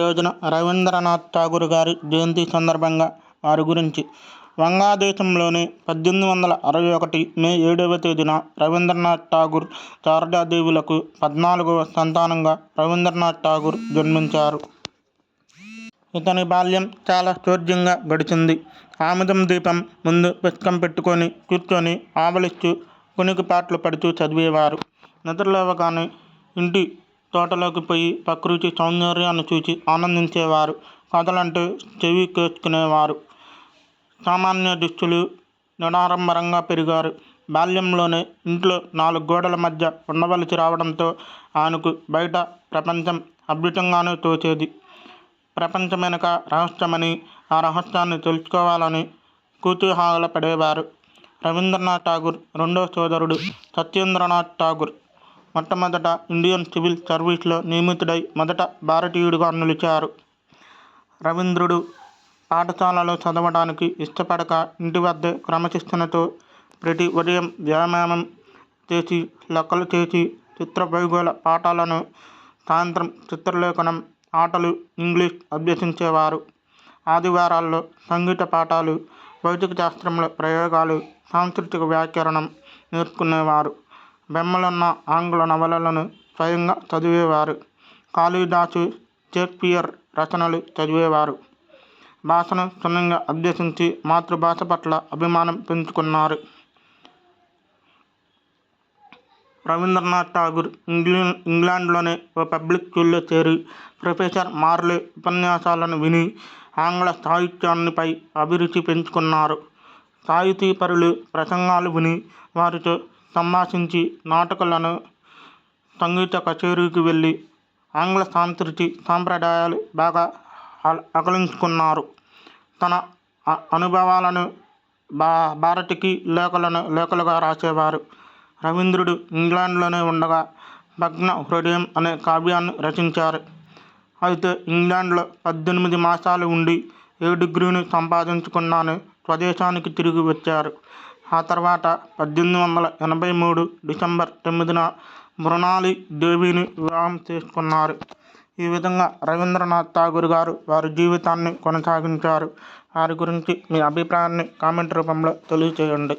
రోజున రవీంద్రనాథ్ ఠాగూర్ గారి జయంతి సందర్భంగా వారి గురించి వంగదేశంలోని 1861 మే 7వ తేదీన రవీంద్రనాథ్ ఠాగూర్ శారదాదేవులకు 14వ సంతానంగా రవీంద్రనాథ్ ఠాగూర్ జన్మించారు. ఇతని బాల్యం చాలా శోచ్యంగా గడిచింది. ఆముదం దీపం ముందు పుస్తకం పెట్టుకొని కూర్చొని ఆవలిస్తూ కునికిపాట్లు పడుతూ చదివేవారు. నిద్రలేవగానే ఇంటి తోటలోకి పోయి ప్రకృతి సౌందర్యాన్ని చూసి ఆనందించేవారు. కథలంటే చెవి కేసుకునేవారు. సామాన్య దుస్తులు నిరాడంబరంగా పెరిగారు. బాల్యంలోనే ఇంట్లో 4 గోడల మధ్య ఉండవలసి రావడంతో ఆయనకు బయట ప్రపంచం అద్భుతంగానే తోచేది. ప్రపంచం వెనుక రహస్యమని, ఆ రహస్యాన్ని తెలుసుకోవాలని కుతూహలపడేవారు. రవీంద్రనాథ్ ఠాగూర్ రెండో సోదరుడు సత్యేంద్రనాథ్ ఠాగూర్ మొట్టమొదట ఇండియన్ సివిల్ సర్వీస్లో నియమితుడై మొదట భారతీయుడిగా నిలిచారు. రవీంద్రుడు పాఠశాలలో చదవడానికి ఇష్టపడక ఇంటి వద్దే క్రమశిక్షణతో ప్రతి ఉదయం వ్యాయామం చేసి, లెక్కలు చేసి, చిత్ర భూగోళ పాఠాలను, సాయంత్రం చిత్రలేఖనం, ఆటలు, ఇంగ్లీష్ అభ్యసించేవారు. ఆదివారాల్లో సంగీత పాఠాలు, భౌతిక శాస్త్రంలో ప్రయోగాలు, సాంస్కృతిక వ్యాకరణం నేర్చుకునేవారు. బెమ్మలున్న ఆంగ్ల నవలలను స్వయంగా చదివేవారు. కాళిదాసు, షేక్స్పియర్ రచనలు చదివేవారు. భాషను క్షుణ్ణంగా అభ్యసించి మాతృభాష పట్ల అభిమానం పెంచుకున్నారు. రవీంద్రనాథ్ ఠాగూర్ ఇంగ్లాండ్లోని ఓ పబ్లిక్ స్కూల్లో చేరి ప్రొఫెసర్ మార్లే ఉపన్యాసాలను విని ఆంగ్ల సాహిత్యాన్నిపై అభిరుచి పెంచుకున్నారు. సాహితీపరులు ప్రసంగాలు విని వారితో సంభాషించి, నాటకాలను, సంగీత కచేరీకి వెళ్ళి ఆంగ్ల సంస్కృతి సంప్రదాయాలు బాగా ఆకళించుకున్నారు. తన అనుభవాలను భారతికి లేఖలుగా రాసేవారు. రవీంద్రుడు ఇంగ్లాండ్లోనే ఉండగా 'భగ్న హృదయం' అనే కావ్యాన్ని రచించారు. అయితే ఇంగ్లాండ్లో 18 మాసాలు ఉండి ఏ డిగ్రీని సంపాదించకుండానే స్వదేశానికి తిరిగి వచ్చారు. ఆ తర్వాత 1883 డిసెంబర్ 9న మృణాలి దేవిని వివాహం చేసుకున్నారు. ఈ విధంగా రవీంద్రనాథ్ ఠాగూర్ గారు వారి జీవితాన్ని కొనసాగించారు. వారి గురించి మీ అభిప్రాయాన్ని కామెంట్ రూపంలో తెలియచేయండి.